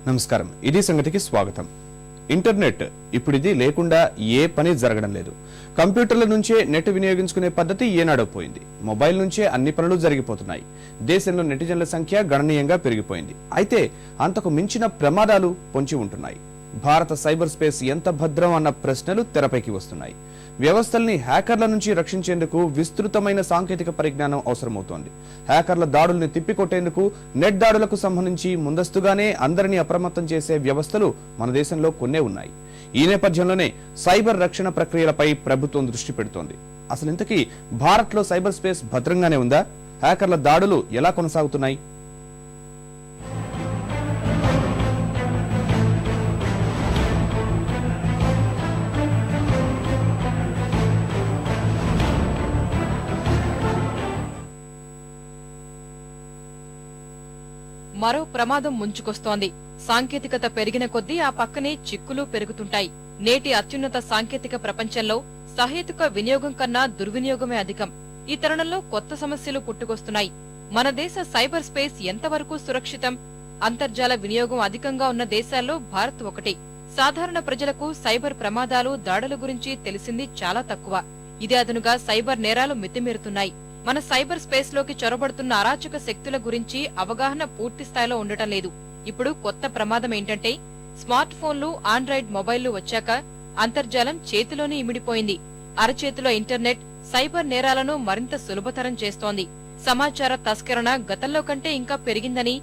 నమస్కారం. ఇది సంగతికి స్వాగతం. ఇంటర్నెట్ ఇప్పుడిది లేకుండా ఏ పని జరగడం లేదు. కంప్యూటర్ల నుంచే నెట్ వినియోగించుకునే పద్ధతి ఏనాడో పోయింది. మొబైల్ నుంచే అన్ని పనులు జరిగిపోతున్నాయి. దేశంలో నెటిజన్ల సంఖ్య గణనీయంగా పెరిగిపోయింది. అయితే అంతకు మించిన ప్రమాదాలు పొంచి ఉంటున్నాయి. భారత సైబర్ స్పేస్ ఎంత భద్రం అన్న ప్రశ్నలు తెరపైకి వస్తున్నాయి. వ్యవస్థల్ని హ్యాకర్ల నుంచి రక్షించేందుకు విస్తృతమైన సాంకేతిక పరిజ్ఞానం అవసరమవుతోంది. హ్యాకర్ల దాడుల్ని తిప్పికొట్టేందుకు నెట్ దాడులకు సంబంధించి ముందస్తుగానే అందరినీ అప్రమత్తం చేసే వ్యవస్థలు మన దేశంలో కొన్నే ఉన్నాయి. ఈ నేపథ్యంలోనే సైబర్ రక్షణ ప్రక్రియలపై ప్రభుత్వం దృష్టి పెడుతోంది. అసలు ఇంతకీ భారత్లో సైబర్ స్పేస్ భద్రంగానే ఉందా? హ్యాకర్ల దాడులు ఎలా కొనసాగుతున్నాయి? మరో ప్రమాదం ముంచుకొస్తోంది. సాంకేతికత పెరిగిన కొద్దీ ఆ పక్కనే చిక్కులు పెరుగుతుంటాయి. నేటి అత్యున్నత సాంకేతిక ప్రపంచంలో సహేతుక వినియోగం కన్నా దుర్వినియోగమే అధికం. ఈ తరుణంలో కొత్త సమస్యలు పుట్టుకొస్తున్నాయి. మన దేశ సైబర్ స్పేస్ ఎంతవరకు సురక్షితం? అంతర్జాల వినియోగం అధికంగా ఉన్న దేశాల్లో భారత్ ఒకటి. సాధారణ ప్రజలకు సైబర్ ప్రమాదాలు, దాడుల గురించి తెలిసింది చాలా తక్కువ. ఇదే అదనుగా సైబర్ నేరాలు మితిమీరుతున్నాయి. మన సైబర్ స్పేస్ లోకి చొరబడుతున్న అరాచక శక్తుల గురించి అవగాహన పూర్తి స్థాయిలో ఉండటం లేదు. ఇప్పుడు కొత్త ప్రమాదం ఏంటంటే, స్మార్ట్ ఫోన్లు, ఆండ్రాయిడ్ మొబైళ్లు వచ్చాక అంతర్జాలం చేతిలోనే ఇమిడిపోయింది. అరచేతిలో ఇంటర్నెట్ సైబర్ నేరాలను మరింత సులభతరం చేస్తోంది. సమాచార తస్కరణ గతంలో కంటే ఇంకా పెరిగిందని,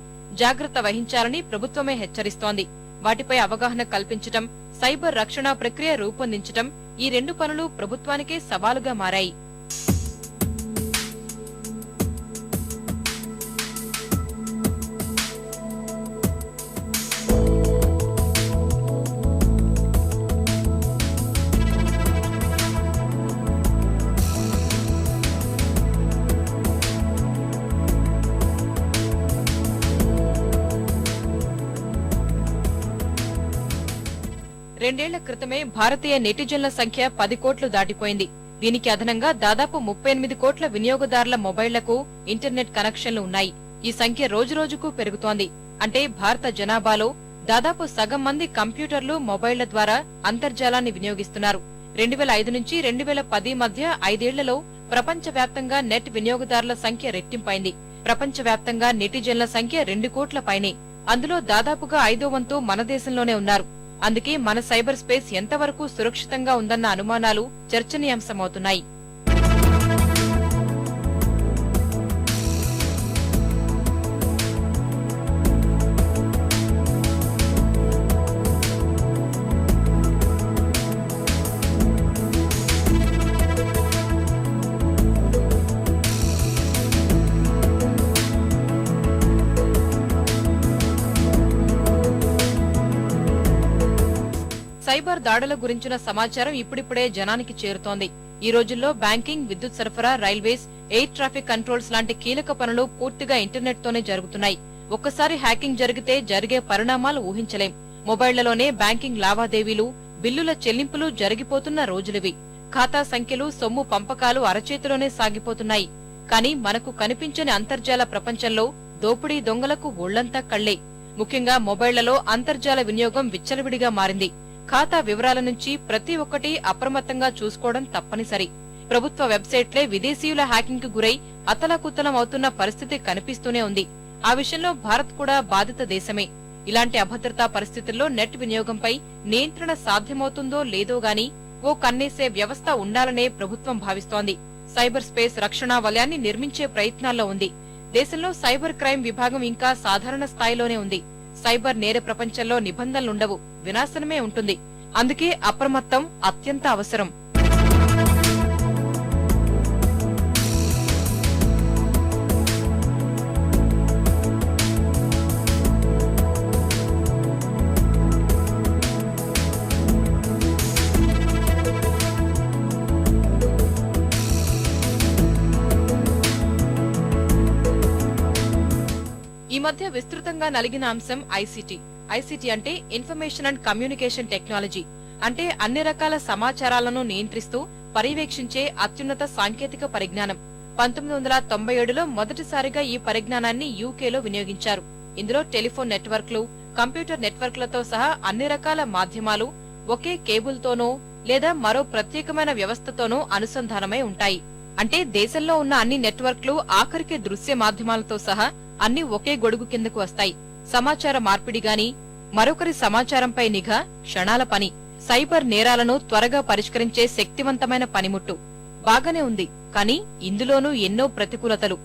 జాగ్రత్త వహించాలని ప్రభుత్వమే హెచ్చరిస్తోంది. వాటిపై అవగాహన కల్పించటం, సైబర్ రక్షణ ప్రక్రియ రూపొందించటం, ఈ రెండు పనులు ప్రభుత్వానికే సవాలుగా మారాయి. రెండేళ్ల క్రితమే భారతీయ నెటిజన్ల సంఖ్య 10 కోట్లు దాటిపోయింది. దీనికి అదనంగా దాదాపు 38 కోట్ల వినియోగదారుల మొబైళ్లకు ఇంటర్నెట్ కనెక్షన్లు ఉన్నాయి. ఈ సంఖ్య రోజురోజుకు పెరుగుతోంది. అంటే భారత జనాభాలో దాదాపు సగం మంది కంప్యూటర్లు, మొబైళ్ల ద్వారా అంతర్జాలాన్ని వినియోగిస్తున్నారు. 2005 నుంచి 2010 మధ్య 5 ఏళ్లలో ప్రపంచవ్యాప్తంగా నెట్ వినియోగదారుల సంఖ్య రెట్టింపైంది. ప్రపంచవ్యాప్తంగా నెటిజన్ల సంఖ్య 2 కోట్ల పైనే. అందులో దాదాపుగా 5వ వంతు మన దేశంలోనే ఉన్నారు. అందుకే మన సైబర్ స్పేస్ ఎంతవరకు సురక్షితంగా ఉందన్న అనుమానాలు చర్చనీయాంశమవుతున్నాయి. సైబర్ దాడుల గురించిన సమాచారం ఇప్పుడిప్పుడే జనానికి చేరుతోంది. ఈ రోజుల్లో బ్యాంకింగ్, విద్యుత్ సరఫరా, రైల్వేస్, ఎయిర్ ట్రాఫిక్ కంట్రోల్స్ లాంటి కీలక పనులు పూర్తిగా ఇంటర్నెట్ తోనే జరుగుతున్నాయి. ఒక్కసారి హ్యాకింగ్ జరిగితే జరిగే పరిణామాలు ఊహించలేం. మొబైళ్లలోనే బ్యాంకింగ్ లావాదేవీలు, బిల్లుల చెల్లింపులు జరిగిపోతున్న రోజులివి. ఖాతా సంఖ్యలు, సొమ్ము పంపకాలు అరచేతిలోనే సాగిపోతున్నాయి. కానీ మనకు కనిపించని అంతర్జాల ప్రపంచంలో దోపిడీ దొంగలకు ఒళ్లంతా కళ్లే. ముఖ్యంగా మొబైళ్లలో అంతర్జాల వినియోగం విచ్చలవిడిగా మారింది. ఖాతా వివరాల నుంచి ప్రతి ఒక్కటి అప్రమత్తంగా చూసుకోవడం తప్పనిసరి. ప్రభుత్వ వెబ్సైట్లే విదేశీయుల హ్యాకింగ్ కు గురై అతలాకుతలం అవుతున్న పరిస్థితి కనిపిస్తూనే ఉంది. ఆ విషయంలో భారత్ కూడా బాధిత దేశమే. ఇలాంటి అభద్రతా పరిస్థితుల్లో నెట్ వినియోగంపై నియంత్రణ సాధ్యమవుతుందో లేదో గాని ఓ కన్నేసే వ్యవస్థ ఉండాలనే ప్రభుత్వం భావిస్తోంది. సైబర్ స్పేస్ రక్షణా వలయాన్ని నిర్మించే ప్రయత్నాల్లో ఉంది. దేశంలో సైబర్ క్రైమ్ విభాగం ఇంకా సాధారణ స్థాయిలోనే ఉంది. సైబర్ నేర ప్రపంచంలో నిబంధనలుండవు, వినాశనమే ఉంటుంది. అందుకే అప్రమత్తం అత్యంత అవసరం. ఈ మధ్య విస్తృతంగా నలిగిన అంశం ఐసీటీ. ఐసీటీ అంటే ఇన్ఫర్మేషన్ అండ్ కమ్యూనికేషన్ టెక్నాలజీ. అంటే అన్ని రకాల సమాచారాలను నియంత్రిస్తూ పర్యవేక్షించే అత్యున్నత సాంకేతిక పరిజ్ఞానం. 1997లో మొదటిసారిగా ఈ పరిజ్ఞానాన్ని యూకేలో వినియోగించారు. ఇందులో టెలిఫోన్ నెట్వర్క్లు, కంప్యూటర్ నెట్వర్క్లతో సహా అన్ని రకాల మాధ్యమాలు ఒకే కేబుల్తోనో లేదా మరో ప్రత్యేకమైన వ్యవస్థతోనో అనుసంధానమై ఉంటాయి. అంటే దేశంలో ఉన్న అన్ని నెట్వర్క్లు ఆఖరికి దృశ్య మాధ్యమాలతో సహా అన్ని ఒకే గొడుగు కిందకు వస్తాయి. సమాచార మార్పిడి గాని మరొకరి సమాచారంపై నిఘా క్షణాల పని. సైబర్ నేరాలను త్వరగా పరిష్కరించే శక్తివంతమైన పనిముట్టు. బాగానే ఉంది, కానీ ఇందులోనూ ఎన్నో ప్రతికూలతలు.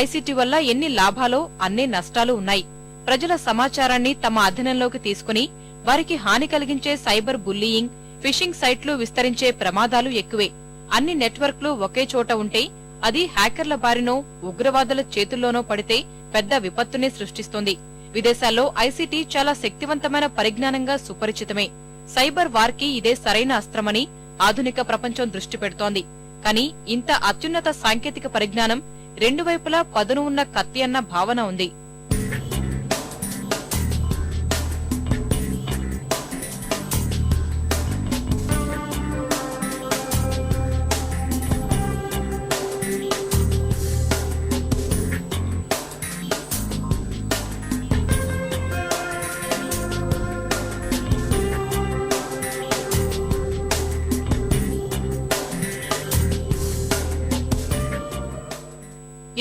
ఐసీటీ వల్ల ఎన్ని లాభాలో అన్నే నష్టాలు ఉన్నాయి. ప్రజల సమాచారాన్ని తమ అధీనంలోకి తీసుకుని వారికి హాని కలిగించే సైబర్ బుల్లీయింగ్, ఫిషింగ్ సైట్లు విస్తరించే ప్రమాదాలు ఎక్కువే. అన్ని నెట్వర్క్లు ఒకే చోట ఉంటే అది హ్యాకర్ల బారినో ఉగ్రవాదుల చేతుల్లోనో పడితే పెద్ద విపత్తునే సృష్టిస్తుంది. విదేశాల్లో ఐసీటీ చాలా శక్తివంతమైన పరిజ్ఞానంగా సుపరిచితమే. సైబర్ వార్కి ఇదే సరైన అస్త్రమని ఆధునిక ప్రపంచం దృష్టి పెడుతోంది. కానీ ఇంత అత్యున్నత సాంకేతిక పరిజ్ఞానం రెండు వైపులా పదును ఉన్న కత్తి అన్న భావన ఉంది.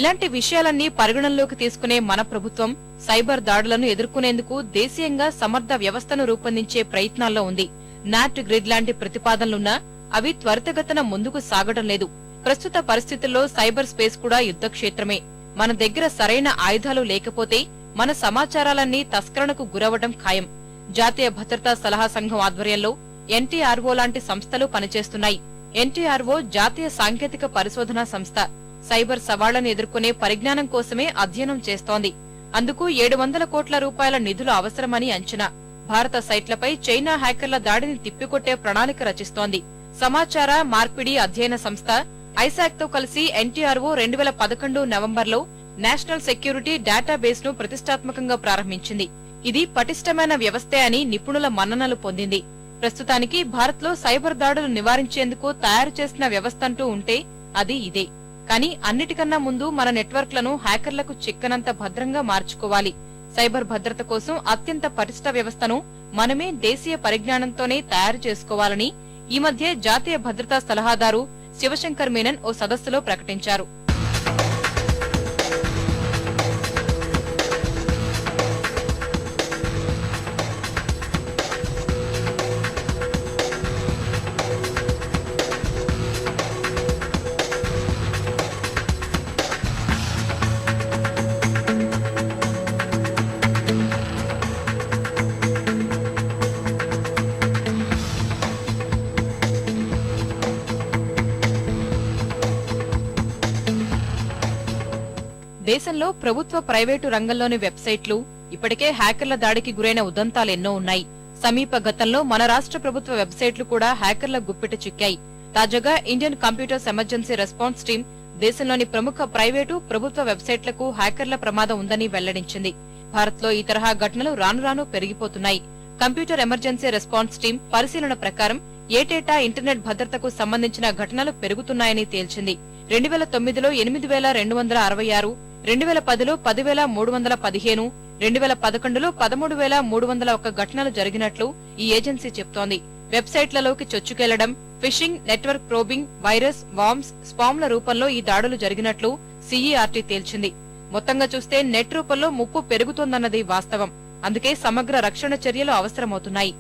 ఇలాంటి విషయాలన్నీ పరిగణనలోకి తీసుకునే మన ప్రభుత్వం సైబర్ దాడులను ఎదుర్కొనేందుకు దేశీయంగా సమర్థ వ్యవస్థను రూపొందించే ప్రయత్నాల్లో ఉంది. నాట్ గ్రిడ్ లాంటి ప్రతిపాదనలున్నా అవి త్వరితగతిన ముందుకు సాగడం లేదు. ప్రస్తుత పరిస్థితుల్లో సైబర్ స్పేస్ కూడా యుద్ధక్షేత్రమే. మన దగ్గర సరైన ఆయుధాలు లేకపోతే మన సమాచారాలన్నీ తస్కరణకు గురవడం ఖాయం. జాతీయ భద్రతా సలహా సంఘం ఆధ్వర్యంలో ఎన్టీఆర్ఓ లాంటి సంస్థలు పనిచేస్తున్నాయి. ఎన్టీఆర్ఓ జాతీయ సాంకేతిక పరిశోధనా సంస్థ. సైబర్ సవాళ్లను ఎదుర్కొనే పరిజ్ఞానం కోసమే అధ్యయనం చేస్తోంది. అందుకు 700 కోట్ల రూపాయల నిధులు అవసరమని అంచనా. భారత సైట్లపై చైనా హ్యాకర్ల దాడిని తిప్పికొట్టే ప్రణాళిక రచిస్తోంది. సమాచార మార్పిడి అధ్యయన సంస్థ ఐసాక్ తో కలిసి ఎన్టీఆర్ఓ 2011 నవంబర్లో నేషనల్ సెక్యూరిటీ డేటాబేస్ ను ప్రతిష్టాత్మకంగా ప్రారంభించింది. ఇది పటిష్టమైన వ్యవస్థే అని నిపుణుల మన్ననలు పొందింది. ప్రస్తుతానికి భారత్లో సైబర్ దాడులు నివారించేందుకు తయారు చేసిన వ్యవస్థంటూ ఉంటే అది ఇదే. కానీ అన్నిటికన్నా ముందు మన నెట్వర్క్లను హ్యాకర్లకు చిక్కనంత భద్రంగా మార్చుకోవాలి. సైబర్ భద్రత కోసం అత్యంత పటిష్ట వ్యవస్థను మనమే దేశీయ పరిజ్ఞానంతోనే తయారు చేసుకోవాలని ఈ మధ్య జాతీయ భద్రతా సలహాదారు శివశంకర్ మీనన్ ఓ సదస్సులో ప్రకటించారు. దేశంలో ప్రభుత్వ ప్రైవేటు రంగంలోని వెబ్సైట్లు ఇప్పటికే హ్యాకర్ల దాడికి గురైన ఉదంతాలెన్నో ఉన్నాయి. సమీప గతంలో మన రాష్ట్ర ప్రభుత్వ వెబ్సైట్లు కూడా హ్యాకర్ల గుప్పిట చిక్కాయి. తాజాగా Indian computers emergency response team దేశంలోని ప్రముఖ ప్రైవేటు, ప్రభుత్వ వెబ్సైట్లకు హ్యాకర్ల ప్రమాదం ఉందని వెల్లడించింది. భారత్లో ఈ తరహా ఘటనలు రాను పెరిగిపోతున్నాయి. కంప్యూటర్ ఎమర్జెన్సీ రెస్పాన్స్ టీం పరిశీలన ప్రకారం ఏటేటా ఇంటర్నెట్ భద్రతకు సంబంధించిన ఘటనలు పెరుగుతున్నాయని తేల్చింది. 2009లో 8,266, 2010లో 10,315, 2011లో 13,301 ఘటనలు జరిగినట్లు ఈ ఏజెన్సీ చెప్తోంది. వెబ్సైట్లలోకి చొచ్చుకెళ్లడం, phishing, network probing, virus, worms, స్పామ్ల రూపంలో ఈ దాడులు జరిగినట్లు సీఈఆర్టీ తేల్చింది. మొత్తంగా చూస్తే నెట్ రూపంలో ముప్పు పెరుగుతోందన్నది వాస్తవం. అందుకే సమగ్ర రక్షణ చర్యలు అవసరమవుతున్నాయి.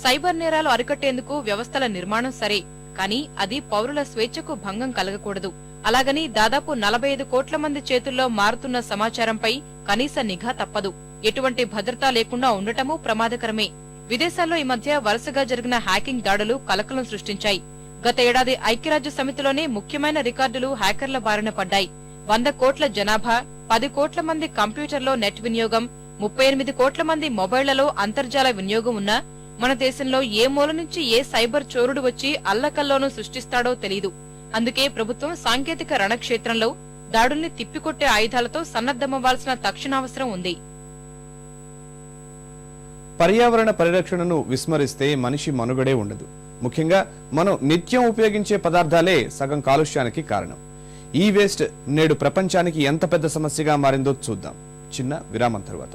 సైబర్ నేరాలు అరికట్టేందుకు వ్యవస్థల నిర్మాణం సరే, కానీ అది పౌరుల స్వేచ్ఛకు భంగం కలగకూడదు. అలాగని దాదాపు 45 కోట్ల మంది చేతుల్లో మారుతున్న సమాచారంపై కనీస నిఘా తప్పదు. ఎటువంటి భద్రత లేకుండా ఉండటమూ ప్రమాదకరమే. విదేశాల్లో ఈ మధ్య వరుసగా జరిగిన హ్యాకింగ్ దాడులు కలకలం సృష్టించాయి. గత ఏడాది ఐక్యరాజ్య సమితిలోనే ముఖ్యమైన రికార్డులు హ్యాకర్ల బారిన పడ్డాయి. 100 కోట్ల జనాభా, 10 కోట్ల మంది కంప్యూటర్లో నెట్ వినియోగం, 38 కోట్ల మంది మొబైళ్లలో అంతర్జాల వినియోగం ఉన్నా మన దేశంలో ఏ మూల నుంచి ఏ సైబర్ చోరుడు వచ్చి అల్లకల్లోనూ సృష్టిస్తాడో తెలీదు. అందుకే ప్రభుత్వం సాంకేతిక రణక్షేత్రంలో దాడుల్ని తిప్పికొట్టే ఆయుధాలతో సన్నద్దమవ్వాల్సిన తక్షణావసరం ఉంది. పర్యావరణ పరిరక్షణను విస్మరిస్తే మనిషి మనుగడే ఉండదు. ముఖ్యంగా మనం నిత్యం ఉపయోగించే పదార్థాలే సగం కాలుష్యానికి కారణం. ఈ వేస్ట్ నేడు ప్రపంచానికి ఎంత పెద్ద సమస్యగా మారిందో చూద్దాం చిన్న విరామం తర్వాత.